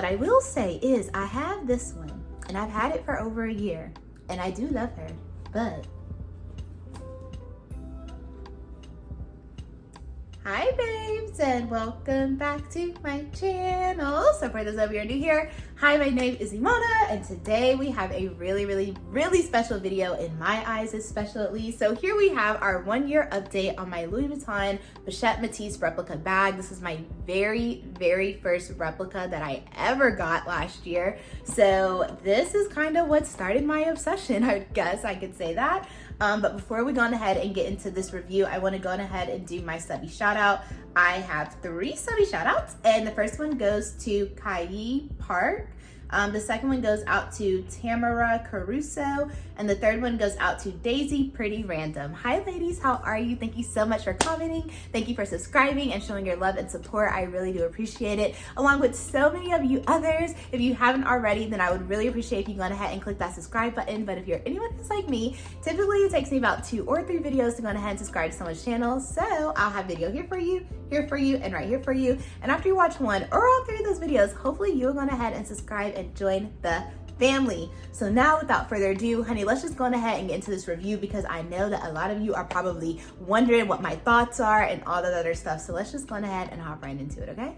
what I will say is I have this one and I've had it for over a year and I do love her, but hi babes and welcome back to my channel. So for those of you who are new here, hi, my name is Imana and today we have a really special video, in my eyes it's special at least. So here we have our 1 year update on my Louis Vuitton Pochette Metis replica bag. This is my very first replica that I ever got last year. So this is kind of what started my obsession, I guess I could say that. But before we go on ahead and get into this review, I want to go on ahead and do my subby shout out. I have 3 subby shout outs, and the first one goes to Kai Park. The second one goes out to Tamara Caruso, and the third one goes out to Daisy Pretty Random. Hi ladies, how are you? Thank you so much for commenting. Thank you for subscribing and showing your love and support. I really do appreciate it, along with so many of you others. If you haven't already, then I would really appreciate if you go ahead and click that subscribe button. But if you're anyone who's like me, typically it takes me about 2 or 3 videos to go ahead and subscribe to someone's channel. So I'll have video here for you, and right here for you. And after you watch 1 or all 3 of those videos, hopefully you'll go ahead and subscribe and join the family. So now without further ado, honey, let's just go on ahead and get into this review, because I know that a lot of you are probably wondering what my thoughts are and all that other stuff. So let's just go on ahead and hop right into it, okay?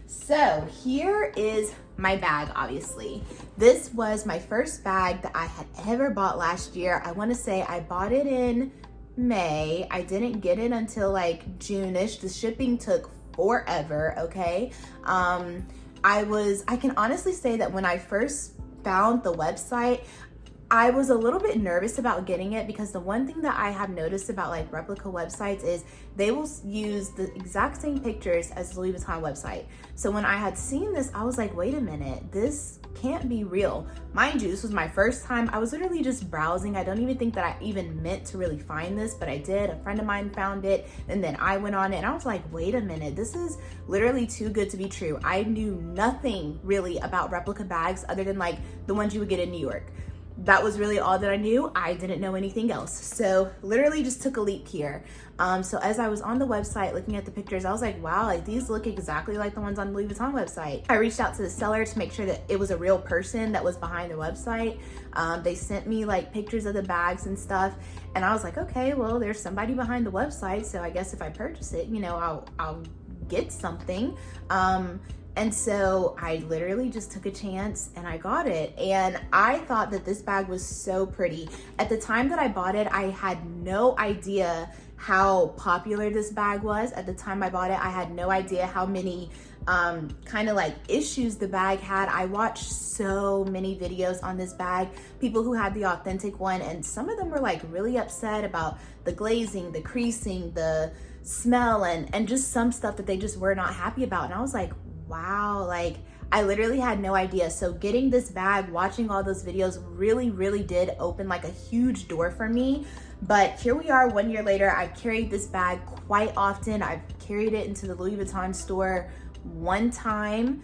So here is my bag, obviously. This was my first bag that I had ever bought last year. I want to say I bought it in May. I didn't get it until like June-ish. The shipping took forever, okay? I can honestly say that when I first found the website, I was a little bit nervous about getting it, because the one thing that I have noticed about like replica websites is they will use the exact same pictures as the Louis Vuitton website. So when I had seen this, I was like, wait a minute, this can't be real. Mind you, this was my first time. I was literally just browsing. I don't even think that I even meant to really find this, but I did. A friend of mine found it, and then I went on it and I was like, wait a minute, this is literally too good to be true. I knew nothing really about replica bags other than like the ones you would get in New York. That was really all that I knew. I didn't know anything else. So literally just took a leap here. So as I was on the website looking at the pictures, I was like, wow, like these look exactly like the ones on the Louis Vuitton website. I reached out to the seller to make sure that it was a real person that was behind the website. They sent me like pictures of the bags and stuff. And I was like, okay, well, there's somebody behind the website. So I guess if I purchase it, you know, I'll get something. And so I literally just took a chance and I got it. And I thought that this bag was so pretty. At the time that I bought it, I had no idea how popular this bag was. At the time I bought it, I had no idea how many kind of like issues the bag had. I watched so many videos on this bag, people who had the authentic one, and some of them were like really upset about the glazing, the creasing, the smell, and just some stuff that they just were not happy about. And I was like, wow, like I literally had no idea. So getting this bag, watching all those videos really did open like a huge door for me. But here we are 1 year later. I've carried this bag quite often. I've carried it into the Louis Vuitton store one time,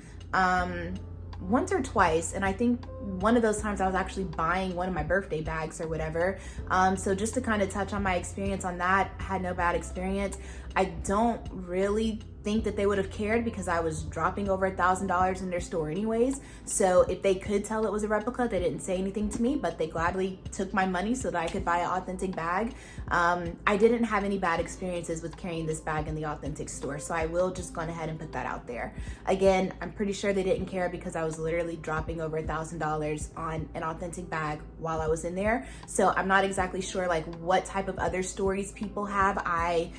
once or twice, and I think one of those times I was actually buying one of my birthday bags or whatever. So just to kind of touch on my experience on that, I had no bad experience. I don't really think that they would have cared, because I was dropping over $1,000 in their store anyways. So if they could tell it was a replica, they didn't say anything to me, but they gladly took my money so that I could buy an authentic bag. I didn't have any bad experiences with carrying this bag in the authentic store, so I will just go ahead and put that out there. Again, I'm pretty sure they didn't care, because I was literally dropping over $1,000 on an authentic bag while I was in there. So I'm not exactly sure like what type of other stories people have. I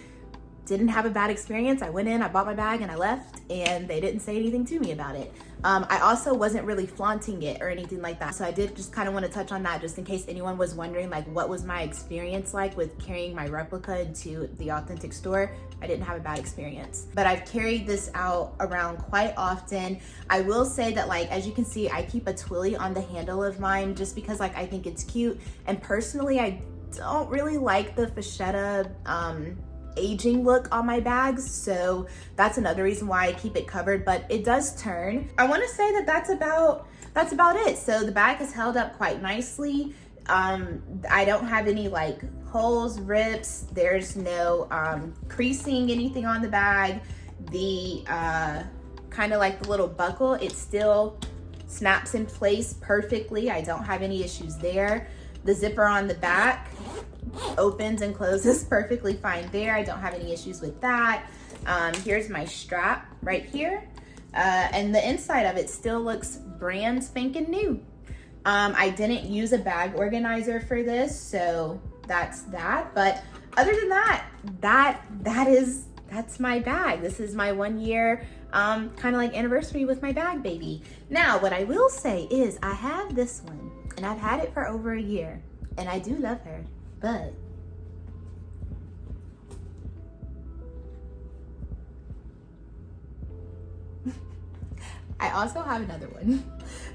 didn't have a bad experience. I went in, I bought my bag, and I left, and they didn't say anything to me about it. I also wasn't really flaunting it or anything like that. So I did just kind of want to touch on that, just in case anyone was wondering like what was my experience like with carrying my replica into the authentic store. I didn't have a bad experience, but I've carried this out around quite often. I will say that, like, as you can see, I keep a twilly on the handle of mine just because like I think it's cute. And personally, I don't really like the Pochette aging look on my bags, so that's another reason why I keep it covered, but it does turn. I want to say that that's about it. So the bag has held up quite nicely. I don't have any like holes, rips, there's no creasing anything on the bag. The kind of like the little buckle, it still snaps in place perfectly. I don't have any issues there. The zipper on the back opens and closes perfectly fine there. I don't have any issues with that. Here's my strap right here. And the inside of it still looks brand spanking new. I didn't use a bag organizer for this, so that's that. But other than that, that's my bag. This is my 1 year kind of like anniversary with my bag baby. Now, what I will say is I have this one and I've had it for over a year and I do love her, but I also have another one.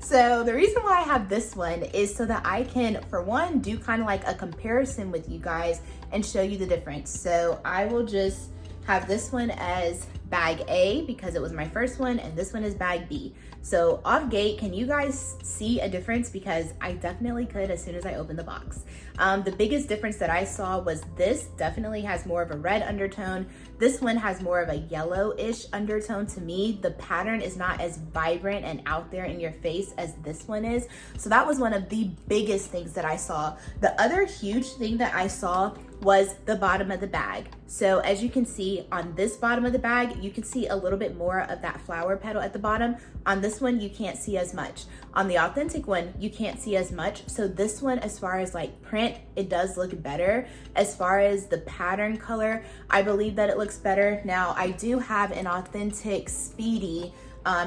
So the reason why I have this one is so that I can, for one, do kind of like a comparison with you guys and show you the difference. So I will just have this one as bag A because it was my first one, and this one is bag B. So off gate, can you guys see a difference? Because I definitely could as soon as I opened the box. The biggest difference that I saw was this definitely has more of a red undertone. This one has more of a yellowish undertone to me. The pattern is not as vibrant and out there in your face as this one is. So that was one of the biggest things that I saw. The other huge thing that I saw was the bottom of the bag. So as you can see on this bottom of the bag, you can see a little bit more of that flower petal at the bottom. On this one, you can't see as much. On the authentic one, you can't see as much. So this one, as far as like print, it does look better. As far as the pattern color, I believe that it looks better. Now, I do have an authentic Speedy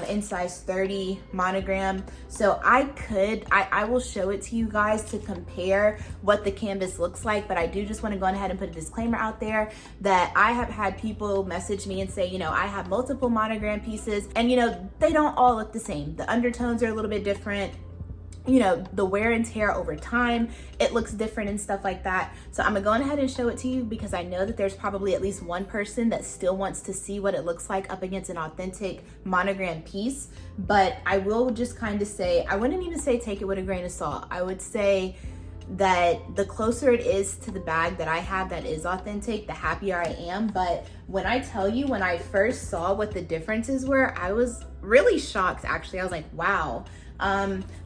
in size 30 monogram. So I will show it to you guys to compare what the canvas looks like, but I do just want to go ahead and put a disclaimer out there that I have had people message me and say, you know, I have multiple monogram pieces and you know, they don't all look the same. The undertones are a little bit different. You know, the wear and tear over time, it looks different and stuff like that. So I'm gonna go ahead and show it to you because I know that there's probably at least one person that still wants to see what it looks like up against an authentic monogram piece. But I will just kind of say, I wouldn't even say take it with a grain of salt. I would say that the closer it is to the bag that I have that is authentic, the happier I am. But when I tell you, when I first saw what the differences were, I was really shocked actually. I was like, wow.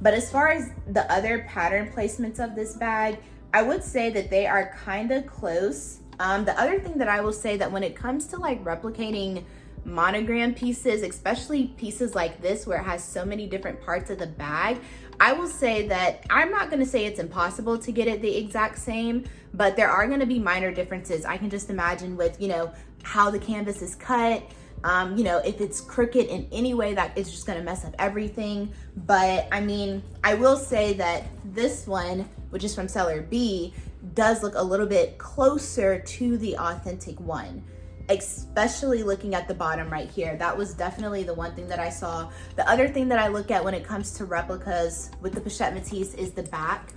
But as far as the other pattern placements of this bag, I would say that they are kind of close. The other thing that I will say that when it comes to like replicating monogram pieces, especially pieces like this where it has so many different parts of the bag, I will say that I'm not going to say it's impossible to get it the exact same, but there are going to be minor differences. I can just imagine with, you know, how the canvas is cut. You know, if it's crooked in any way, that is just gonna mess up everything. But I mean, I will say that this one, which is from seller B, does look a little bit closer to the authentic one, especially looking at the bottom right here. That was definitely the one thing that I saw. The other thing that I look at when it comes to replicas with the Pochette Metis is the back.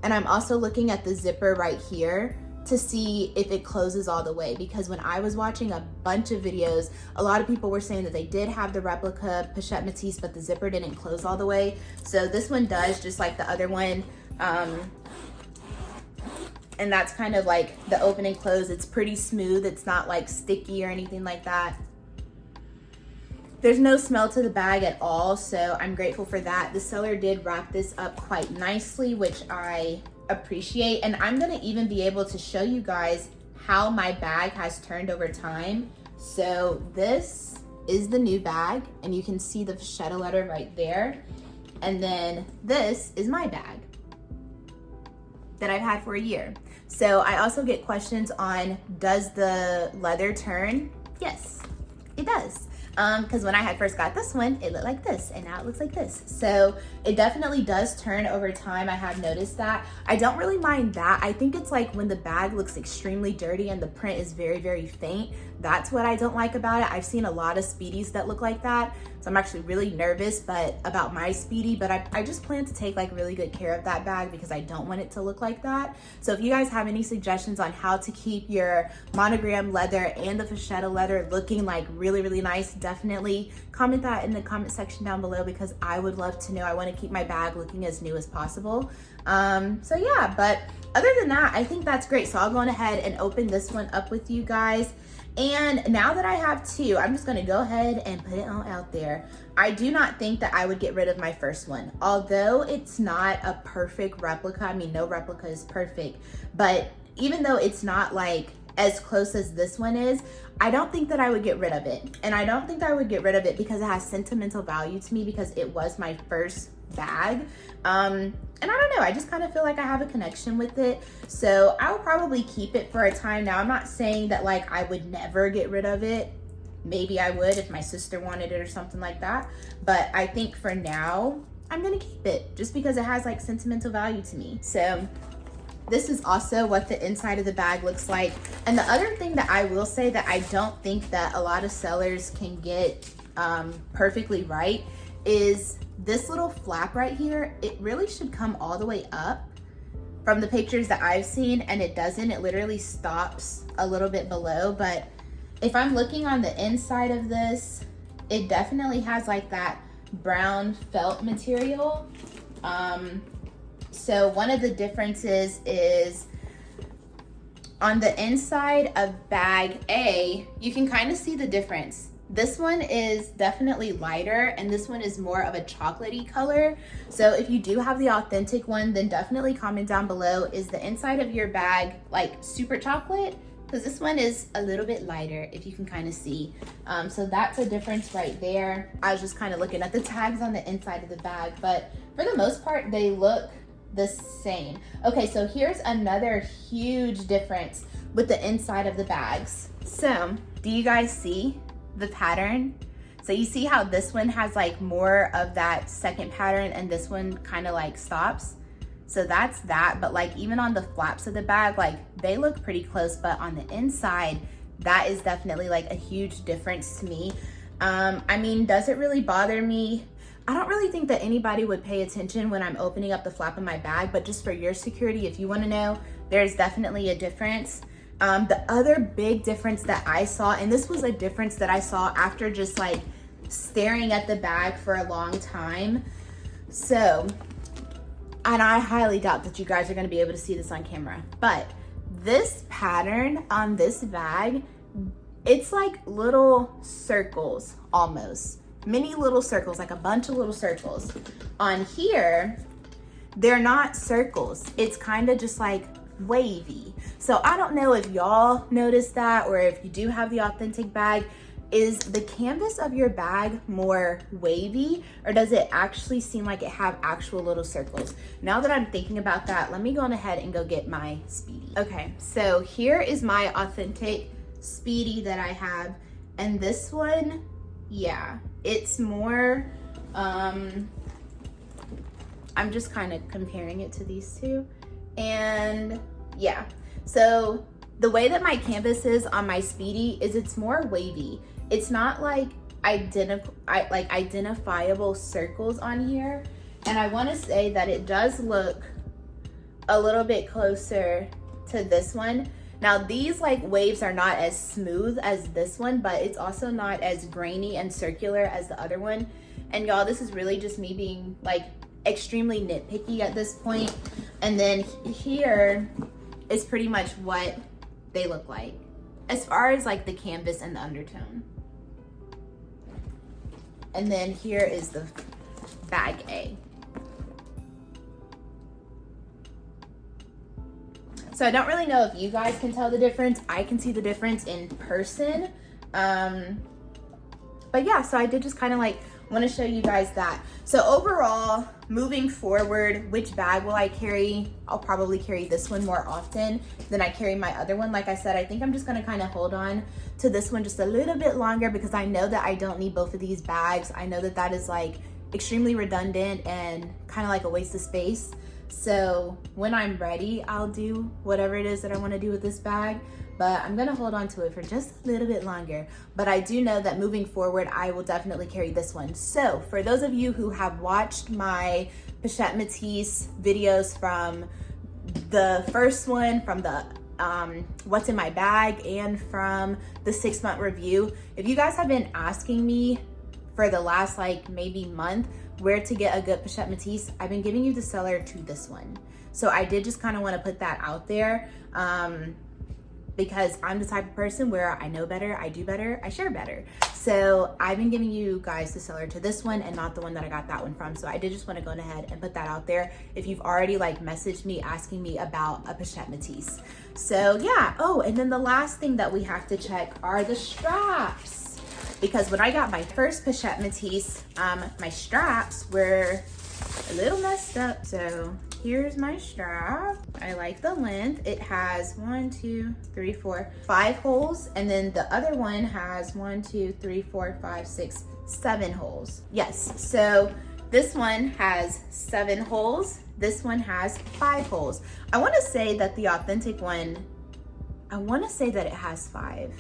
And I'm also looking at the zipper right here to see if it closes all the way, because when I was watching a bunch of videos, a lot of people were saying that they did have the replica Pochette Metis, but the zipper didn't close all the way. So this one does, just like the other one. And that's kind of like the open and close. It's pretty smooth. It's not like sticky or anything like that. There's no smell to the bag at all, so I'm grateful for that. The seller did wrap this up quite nicely, which I appreciate. And I'm gonna even be able to show you guys how my bag has turned over time. So this is the new bag, and you can see the Pochette letter right there. And then this is my bag that I've had for a year. So I also get questions on, does the leather turn? Yes, it does. Because when I had first got this one, it looked like this, and now it looks like this. So it definitely does turn over time. I have noticed that. I don't really mind that. I think it's like when the bag looks extremely dirty and the print is very, very faint. That's what I don't like about it. I've seen a lot of Speedies that look like that. So I'm actually really nervous about my Speedy, but I just plan to take like really good care of that bag because I don't want it to look like that. So if you guys have any suggestions on how to keep your monogram leather and the Pochette leather looking like really, really nice, definitely comment that in the comment section down below because I would love to know. I want to keep my bag looking as new as possible. So yeah, but other than that, I think that's great. So I'll go on ahead and open this one up with you guys. And now that I have two, I'm just gonna go ahead and put it on out there. I do not think that I would get rid of my first one. Although it's not a perfect replica, I mean, no replica is perfect, but even though it's not like as close as this one is, I don't think that I would get rid of it. And I don't think I would get rid of it because it has sentimental value to me, because it was my first bag. And I don't know, I just kind of feel like I have a connection with it. So I will probably keep it for a time. Now, I'm not saying that like I would never get rid of it. Maybe I would if my sister wanted it or something like that. But I think for now, I'm gonna keep it just because it has like sentimental value to me. So this is also what the inside of the bag looks like. And the other thing that I will say that I don't think that a lot of sellers can get perfectly right is this little flap right here. It really should come all the way up from the pictures that I've seen, and it doesn't. It literally stops a little bit below. But if I'm looking on the inside of this, it definitely has like that brown felt material. So one of the differences is on the inside of bag A, you can kind of see the difference. This one is definitely lighter and this one is more of a chocolatey color. So if you do have the authentic one, then definitely comment down below, is the inside of your bag like super chocolate? Because this one is a little bit lighter, if you can kind of see. So that's a difference right there. I was just kind of looking at the tags on the inside of the bag, but for the most part, they look the same. Okay, so here's another huge difference with the inside of the bags. So do you guys see the pattern? So you see how this one has like more of that second pattern and this one kind of like stops? So that's that, but like even on the flaps of the bag, like they look pretty close, but on the inside, that is definitely like a huge difference to me. I mean, does it really bother me? I don't really think that anybody would pay attention when I'm opening up the flap of my bag, but just for your security, if you want to know, there's definitely a difference. The other big difference that I saw, and this was a difference that I saw after just like staring at the bag for a long time. So, and I highly doubt that you guys are going to be able to see this on camera, but this pattern on this bag, it's like little circles almost. Many little circles, like a bunch of little circles. On here, they're not circles. It's kind of just like wavy. So I don't know if y'all noticed that, or if you do have the authentic bag, is the canvas of your bag more wavy, or does it actually seem like it have actual little circles? Now that I'm thinking about that, let me go on ahead and go get my Speedy. Okay, so here is my authentic Speedy that I have, and this one, yeah, it's more, I'm just kind of comparing it to these two, and yeah. So the way that my canvas is on my Speedy is it's more wavy. It's not like identifiable circles on here. And I want to say that it does look a little bit closer to this one. Now these like waves are not as smooth as this one, but it's also not as grainy and circular as the other one. And y'all, this is really just me being like extremely nitpicky at this point. And then here is pretty much what they look like as far as like the canvas and the undertone. And then here is the bag A. So I don't really know if you guys can tell the difference. I can see the difference in person. But yeah, so I did just kind of like want to show you guys that. So overall, moving forward, which bag will I carry? I'll probably carry this one more often than I carry my other one. Like I said, I think I'm just gonna kind of hold on to this one just a little bit longer because I know that I don't need both of these bags. I know that that is like extremely redundant and kind of like a waste of space. So when I'm ready, I'll do whatever it is that I want to do with this bag, but I'm gonna hold on to it for just a little bit longer. But I do know that moving forward, I will definitely carry this one. So for those of you who have watched my Pochette Metis videos from the first one, from the what's in my bag, and from the 6-month review, if you guys have been asking me for the last like maybe month where to get a good Pochette Metis, I've been giving you the seller to this one. So I did just kind of want to put that out there, because I'm the type of person where I know better, I do better, I share better. So I've been giving you guys the seller to this one and not the one that I got that one from. So I did just want to go ahead and put that out there if you've already like messaged me asking me about a Pochette Metis. So yeah, oh, and then the last thing that we have to check are the straps. Because when I got my first Pochette Metis, my straps were a little messed up. So here's my strap. I like the length. It has 1, 2, 3, 4, 5 holes. And then the other one has 1, 2, 3, 4, 5, 6, 7 holes. Yes, so this one has 7 holes. This one has 5 holes. I wanna say that the authentic one, I wanna say that it has 5.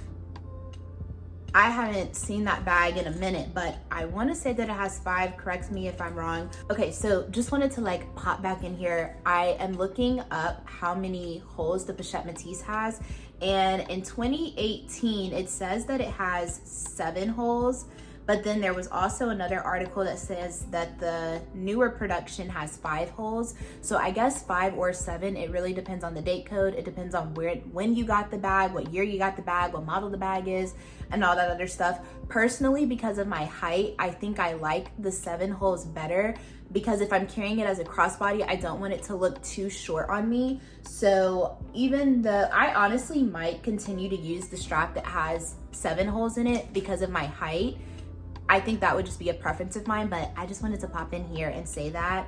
I haven't seen that bag in a minute, but I wanna say that it has 5, correct me if I'm wrong. Okay, so just wanted to like pop back in here. I am looking up how many holes the Pochette Metis has, and in 2018, it says that it has 7 holes, but then there was also another article that says that the newer production has 5 holes. So I guess 5 or 7, it really depends on the date code. It depends on when you got the bag, what year you got the bag, what model the bag is, and all that other stuff. Personally, because of my height, I think I like the 7 holes better, because if I'm carrying it as a crossbody, I don't want it to look too short on me. So even though I honestly might continue to use the strap that has 7 holes in it because of my height, I think that would just be a preference of mine, but I just wanted to pop in here and say that.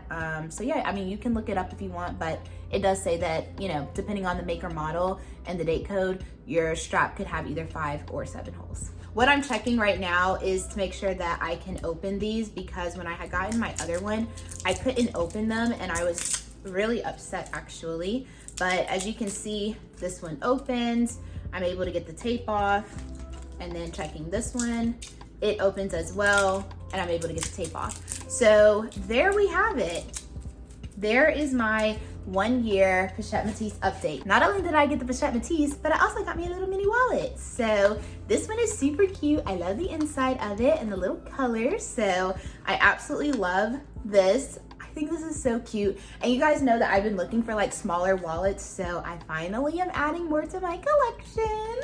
So yeah, I mean, you can look it up if you want, but it does say that, you know, depending on the make or model and the date code, your strap could have either 5 or 7 holes. What I'm checking right now is to make sure that I can open these, because when I had gotten my other one, I couldn't open them and I was really upset actually. But as you can see, this one opens. I'm able to get the tape off, and then checking this one, it opens as well, and I'm able to get the tape off. So there we have it. There is my 1-year Pochette Metis update. Not only did I get the Pochette Metis, but I also got me a little mini wallet. So this one is super cute. I love the inside of it and the little colors. So I absolutely love this. I think this is so cute. And you guys know that I've been looking for like smaller wallets, so I finally am adding more to my collection.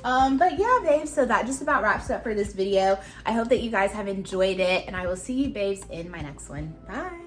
But yeah, babes, so that just about wraps up for this video. I hope that you guys have enjoyed it, and I will see you babes in my next one. Bye.